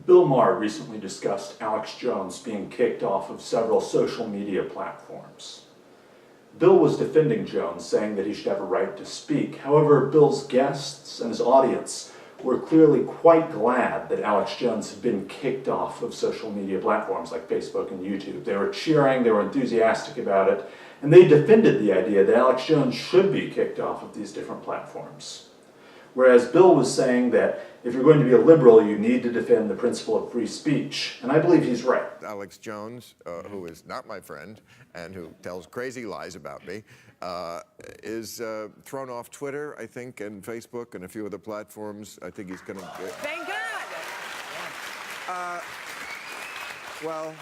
Bill Maher recently discussed Alex Jones being kicked off of several social media platforms. Bill was defending Jones, saying that he should have a right to speak. However, Bill's guests and his audience were clearly quite glad that Alex Jones had been kicked off of social media platforms like Facebook and YouTube. They were cheering, they were enthusiastic about it, and they defended the idea that Alex Jones should be kicked off of these different platforms. Whereas Bill was saying that if you're going to be a liberal, you need to defend the principle of free speech. And I believe he's right. Alex Jones, who is not my friend and who tells crazy lies about me, is thrown off Twitter, I think, and Facebook and a few other platforms. I think he's going to... Thank God! Well,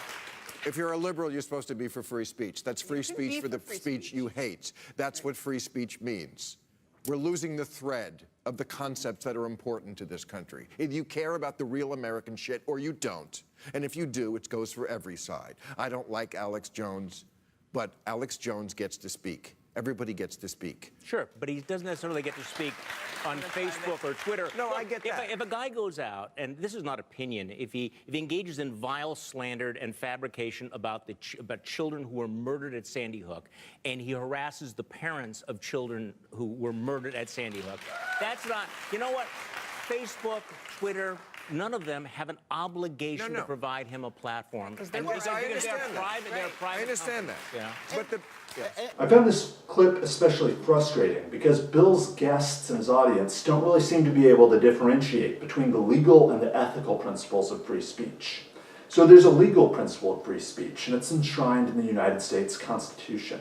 if you're a liberal, you're supposed to be for free speech. That's free speech for the speech you hate. That's what free speech means. We're losing the thread of the concepts that are important to this country. Either you care about the real American shit or you don't. And if you do, it goes for every side. I don't like Alex Jones, but Alex Jones gets to speak. Everybody gets to speak. Sure, but he doesn't necessarily get to speak on Facebook or Twitter. No, I get that. If a guy goes out, and this is not opinion, if he engages in vile slander and fabrication about children who were murdered at Sandy Hook, and he harasses the parents of children who were murdered at Sandy Hook, that's not, you know what? Facebook, Twitter, none of them have an obligation to provide him a platform. I understand that. I understand that. Yeah. But I found this clip especially frustrating because Bill's guests and his audience don't really seem to be able to differentiate between the legal and the ethical principles of free speech. So there's a legal principle of free speech, and it's enshrined in the United States Constitution.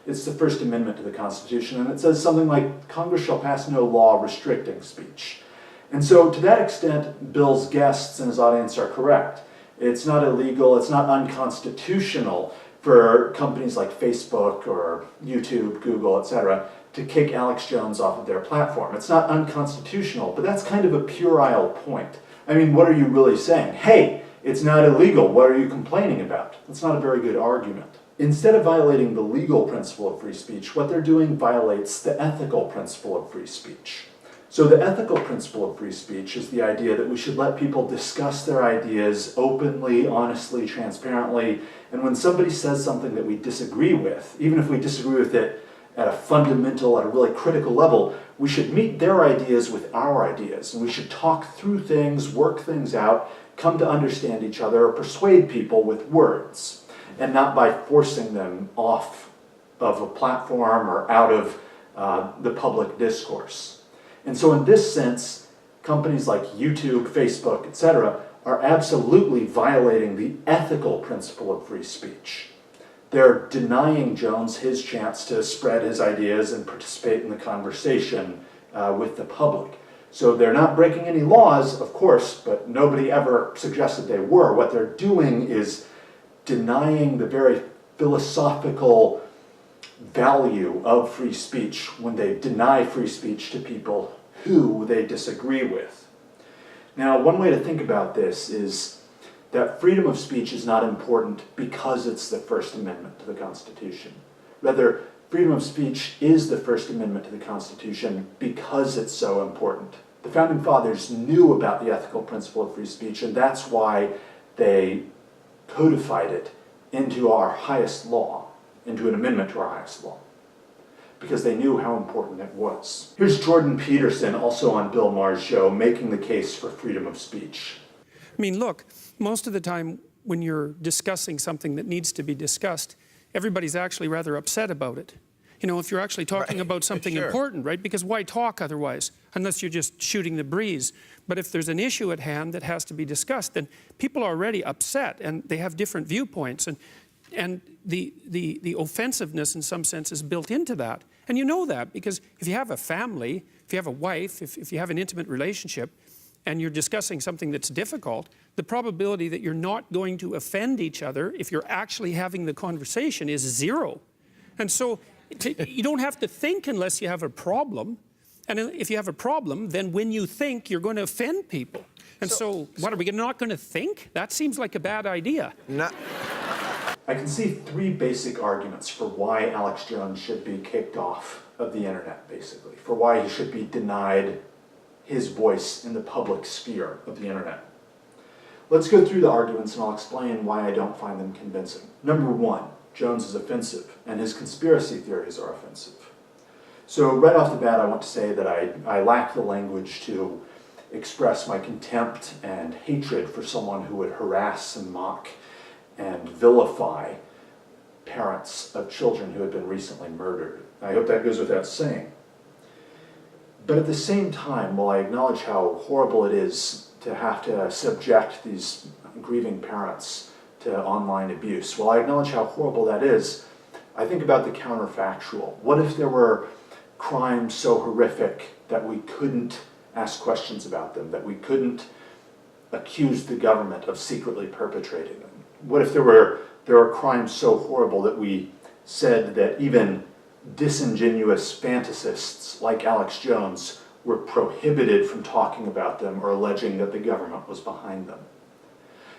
It's the First Amendment to the Constitution, and it says something like, Congress shall pass no law restricting speech. And so to that extent, Bill's guests and his audience are correct. It's not illegal, it's not unconstitutional for companies like Facebook or YouTube, Google, etc., to kick Alex Jones off of their platform. It's not unconstitutional, but that's kind of a puerile point. I mean, what are you really saying? Hey, it's not illegal, what are you complaining about? That's not a very good argument. Instead of violating the legal principle of free speech, what they're doing violates the ethical principle of free speech. So the ethical principle of free speech is the idea that we should let people discuss their ideas openly, honestly, transparently, and when somebody says something that we disagree with, even if we disagree with it at a fundamental, at a really critical level, we should meet their ideas with our ideas, and we should talk through things, work things out, come to understand each other, persuade people with words, and not by forcing them off of a platform or out of the public discourse. And so in this sense, companies like YouTube, Facebook, etc., are absolutely violating the ethical principle of free speech. They're denying Jones his chance to spread his ideas and participate in the conversation with the public. So they're not breaking any laws, of course, but nobody ever suggested they were. What they're doing is denying the very philosophical value of free speech when they deny free speech to people who they disagree with. Now, one way to think about this is that freedom of speech is not important because it's the First Amendment to the Constitution. Rather, freedom of speech is the First Amendment to the Constitution because it's so important. The Founding Fathers knew about the ethical principle of free speech, and that's why they codified it into our highest law, into an amendment to our highest law, because they knew how important it was. Here's Jordan Peterson, also on Bill Maher's show, making the case for freedom of speech. I mean, look, most of the time when you're discussing something that needs to be discussed, everybody's actually rather upset about it. You know, if you're actually talking about something important, right? Because why talk otherwise, unless you're just shooting the breeze? But if there's an issue at hand that has to be discussed, then people are already upset and they have different viewpoints. And the offensiveness in some sense is built into that. And you know that because if you have a family, if you have a wife, if you have an intimate relationship, and you're discussing something that's difficult, the probability that you're not going to offend each other if you're actually having the conversation is zero. And so you don't have to think unless you have a problem. And if you have a problem, then when you think, you're going to offend people. And so what, are we not going to think? That seems like a bad idea. I can see three basic arguments for why Alex Jones should be kicked off of the internet, basically, for why he should be denied his voice in the public sphere of the internet. Let's go through the arguments and I'll explain why I don't find them convincing. Number one, Jones is offensive, and his conspiracy theories are offensive. So right off the bat, I want to say that I lack the language to express my contempt and hatred for someone who would harass and mock and vilify parents of children who had been recently murdered. I hope that goes without saying. But at the same time, while I acknowledge how horrible it is to have to subject these grieving parents to online abuse, while I acknowledge how horrible that is, I think about the counterfactual. What if there were crimes so horrific that we couldn't ask questions about them, that we couldn't accuse the government of secretly perpetrating them? What if there were crimes so horrible that we said that even disingenuous fantasists like Alex Jones were prohibited from talking about them or alleging that the government was behind them?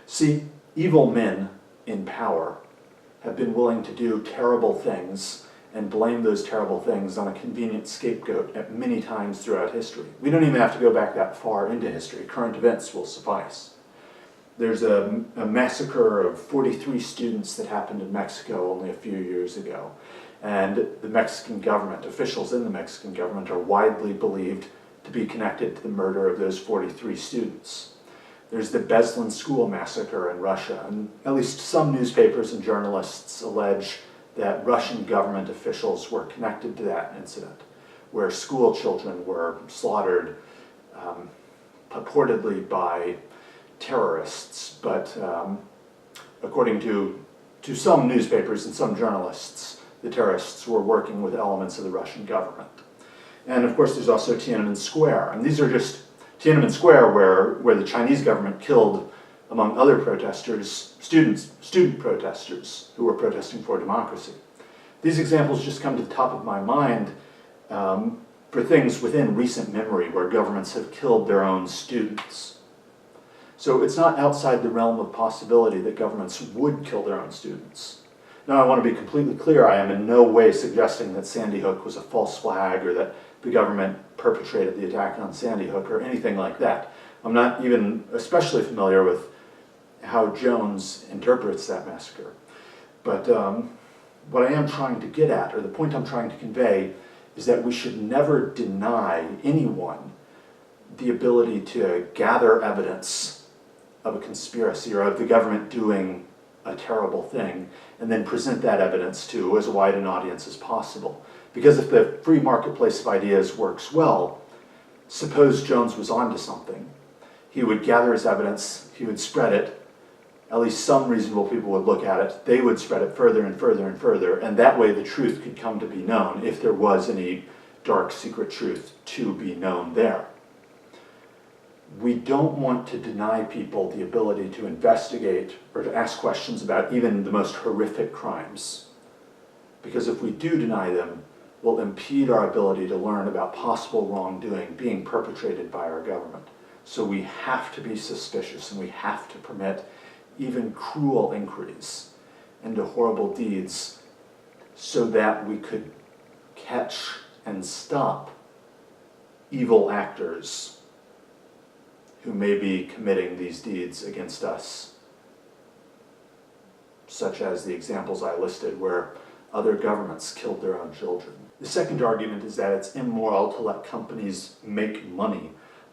See, evil men in power have been willing to do terrible things and blame those terrible things on a convenient scapegoat at many times throughout history. We don't even have to go back that far into history. Current events will suffice. There's a massacre of 43 students that happened in Mexico only a few years ago. And the Mexican government, officials in the Mexican government, are widely believed to be connected to the murder of those 43 students. There's the Beslan school massacre in Russia, and at least some newspapers and journalists allege that Russian government officials were connected to that incident, where school children were slaughtered purportedly by terrorists, but according to some newspapers and some journalists, the terrorists were working with elements of the Russian government. And of course there's also Tiananmen Square, and these are just Tiananmen Square where the Chinese government killed, among other protesters, student protesters who were protesting for democracy. These examples just come to the top of my mind for things within recent memory where governments have killed their own students. So it's not outside the realm of possibility that governments would kill their own students. Now, I want to be completely clear, I am in no way suggesting that Sandy Hook was a false flag or that the government perpetrated the attack on Sandy Hook or anything like that. I'm not even especially familiar with how Jones interprets that massacre. But what I am trying to get at, or the point I'm trying to convey, is that we should never deny anyone the ability to gather evidence of a conspiracy or of the government doing a terrible thing and then present that evidence to as wide an audience as possible. Because if the free marketplace of ideas works well, suppose Jones was onto something. He would gather his evidence, he would spread it, at least some reasonable people would look at it, they would spread it further and further and further, and that way the truth could come to be known if there was any dark secret truth to be known there. We don't want to deny people the ability to investigate or to ask questions about even the most horrific crimes. Because if we do deny them, we'll impede our ability to learn about possible wrongdoing being perpetrated by our government. So we have to be suspicious and we have to permit even cruel inquiries into horrible deeds so that we could catch and stop evil actors who may be committing these deeds against us, such as the examples I listed where other governments killed their own children. The second argument is that it's immoral to let companies make money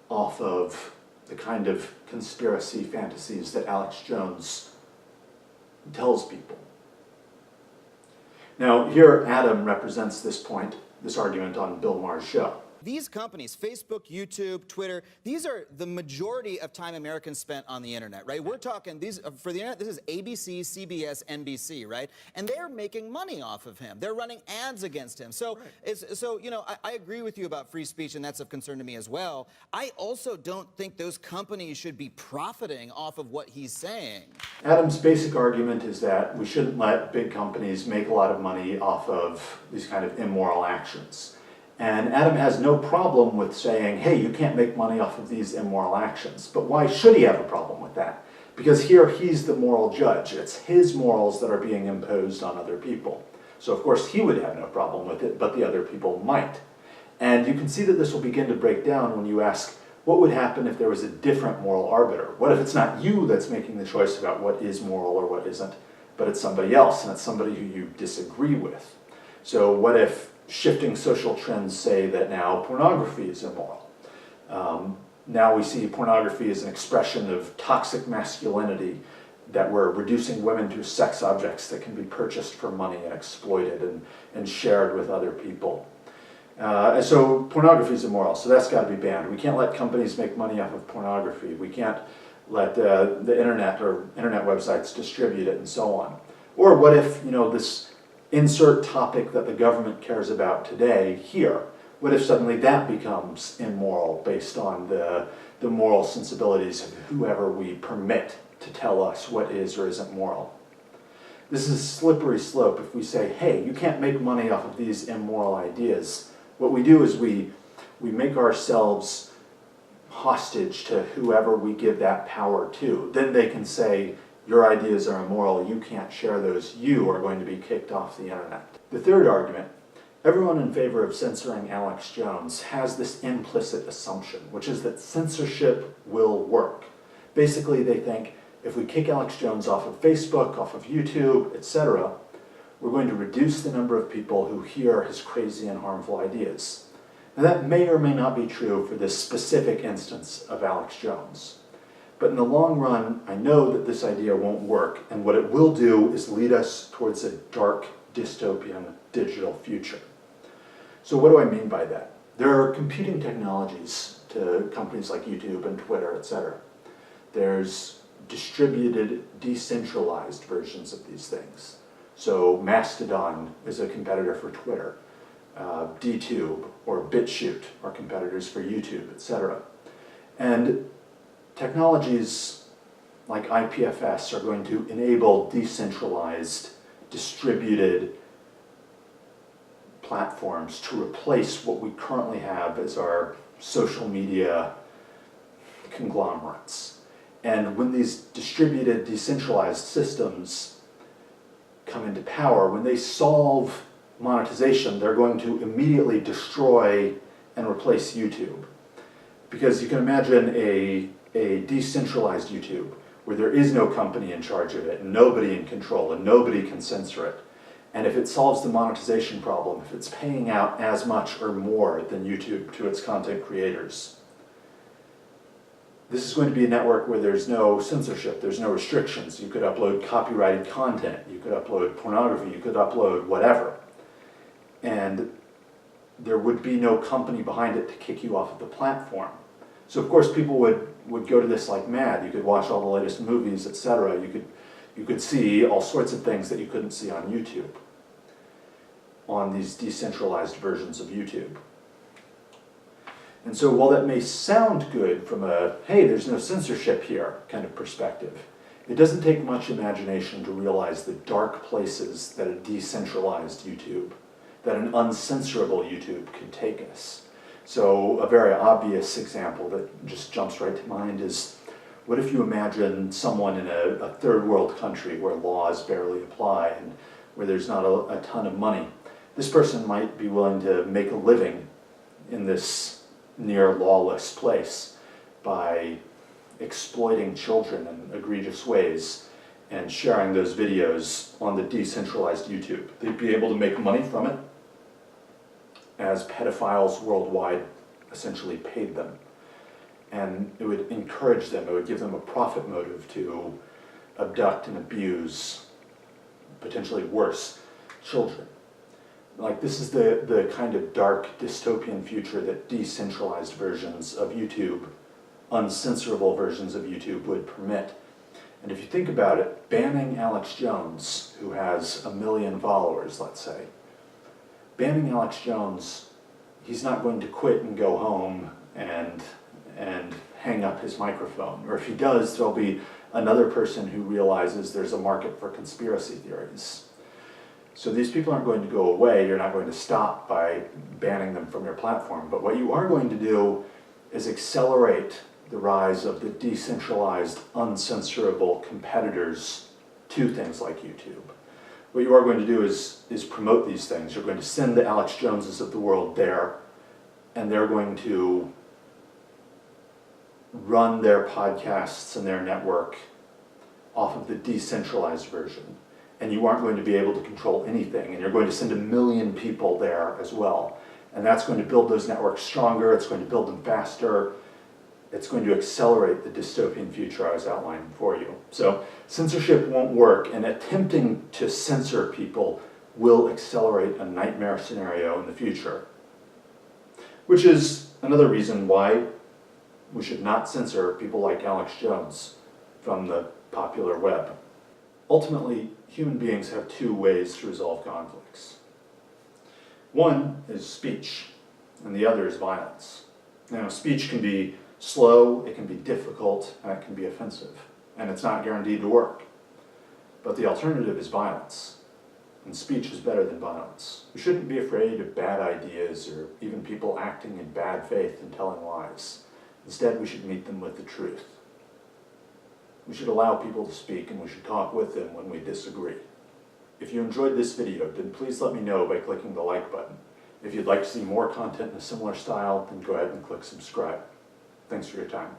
off of the kind of conspiracy fantasies that Alex Jones tells people. Now, here Adam represents this point, this argument on Bill Maher's show. These companies, Facebook, YouTube, Twitter, these are the majority of time Americans spent on the internet, right? We're talking, for the internet, this is ABC, CBS, NBC, right? And they're making money off of him. They're running ads against him. So, I agree with you about free speech, and that's of concern to me as well. I also don't think those companies should be profiting off of what he's saying. Adam's basic argument is that we shouldn't let big companies make a lot of money off of these kind of immoral actions. And Adam has no problem with saying, hey, you can't make money off of these immoral actions. But why should he have a problem with that? Because here he's the moral judge. It's his morals that are being imposed on other people. So of course he would have no problem with it, but the other people might. And you can see that this will begin to break down when you ask, What would happen if there was a different moral arbiter? What if it's not you that's making the choice about what is moral or what isn't, but it's somebody else, and it's somebody who you disagree with? So what if shifting social trends say that now pornography is immoral? Now we see pornography as an expression of toxic masculinity, that we're reducing women to sex objects that can be purchased for money and exploited and shared with other people. And so pornography is immoral, so that's got to be banned. We can't let companies make money off of pornography. We can't let the internet or internet websites distribute it and so on. Or what if, this insert topic that the government cares about today here, what if suddenly that becomes immoral based on the moral sensibilities of whoever we permit to tell us what is or isn't moral? This is a slippery slope if we say, hey, you can't make money off of these immoral ideas. What we do is we make ourselves hostage to whoever we give that power to. Then they can say, your ideas are immoral, you can't share those, you are going to be kicked off the internet. The third argument, everyone in favor of censoring Alex Jones has this implicit assumption, which is that censorship will work. Basically, they think, if we kick Alex Jones off of Facebook, off of YouTube, etc., we're going to reduce the number of people who hear his crazy and harmful ideas. Now that may or may not be true for this specific instance of Alex Jones. But in the long run, I know that this idea won't work, and what it will do is lead us towards a dark, dystopian digital future. So what do I mean by that? There are competing technologies to companies like YouTube and Twitter, etc. There's distributed, decentralized versions of these things. So Mastodon is a competitor for Twitter. DTube or BitChute are competitors for YouTube, etc. And technologies like IPFS are going to enable decentralized, distributed platforms to replace what we currently have as our social media conglomerates. And when these distributed, decentralized systems come into power, when they solve monetization, they're going to immediately destroy and replace YouTube. Because you can imagine a decentralized YouTube where there is no company in charge of it, and nobody in control, and nobody can censor it. And if it solves the monetization problem, if it's paying out as much or more than YouTube to its content creators, this is going to be a network where there's no censorship, there's no restrictions. You could upload copyrighted content, you could upload pornography, you could upload whatever. And there would be no company behind it to kick you off of the platform. So of course people would go to this like mad. You could watch all the latest movies, etc. You could see all sorts of things that you couldn't see on YouTube, on these decentralized versions of YouTube. And so while that may sound good from a, hey, there's no censorship here kind of perspective, it doesn't take much imagination to realize the dark places that a decentralized YouTube, that an uncensorable YouTube can take us. So a very obvious example that just jumps right to mind is, what if you imagine someone in a third world country where laws barely apply and where there's not a ton of money? This person might be willing to make a living in this near lawless place by exploiting children in egregious ways and sharing those videos on the decentralized YouTube. They'd be able to make money from it as pedophiles worldwide essentially paid them. And it would encourage them, it would give them a profit motive to abduct and abuse, potentially worse, children. Like, this is the kind of dark dystopian future that decentralized versions of YouTube, uncensorable versions of YouTube would permit. And if you think about it, banning Alex Jones, who has 1 million followers, let's say, banning Alex Jones, he's not going to quit and go home and hang up his microphone. Or if he does, there'll be another person who realizes there's a market for conspiracy theories. So these people aren't going to go away. You're not going to stop by banning them from your platform. But what you are going to do is accelerate the rise of the decentralized, uncensorable competitors to things like YouTube. What you are going to do is promote these things. You're going to send the Alex Joneses of the world there, and they're going to run their podcasts and their network off of the decentralized version. And you aren't going to be able to control anything, and you're going to send 1 million people there as well. And that's going to build those networks stronger, it's going to build them faster, it's going to accelerate the dystopian future I was outlining for you. So censorship won't work, and attempting to censor people will accelerate a nightmare scenario in the future. Which is another reason why we should not censor people like Alex Jones from the popular web. Ultimately, human beings have 2 ways to resolve conflicts. One is speech, and the other is violence. Now, speech can be slow, it can be difficult, and it can be offensive, and it's not guaranteed to work. But the alternative is violence, and speech is better than violence. We shouldn't be afraid of bad ideas or even people acting in bad faith and telling lies. Instead, we should meet them with the truth. We should allow people to speak, and we should talk with them when we disagree. If you enjoyed this video, then please let me know by clicking the like button. If you'd like to see more content in a similar style, then go ahead and click subscribe. Thanks for your time.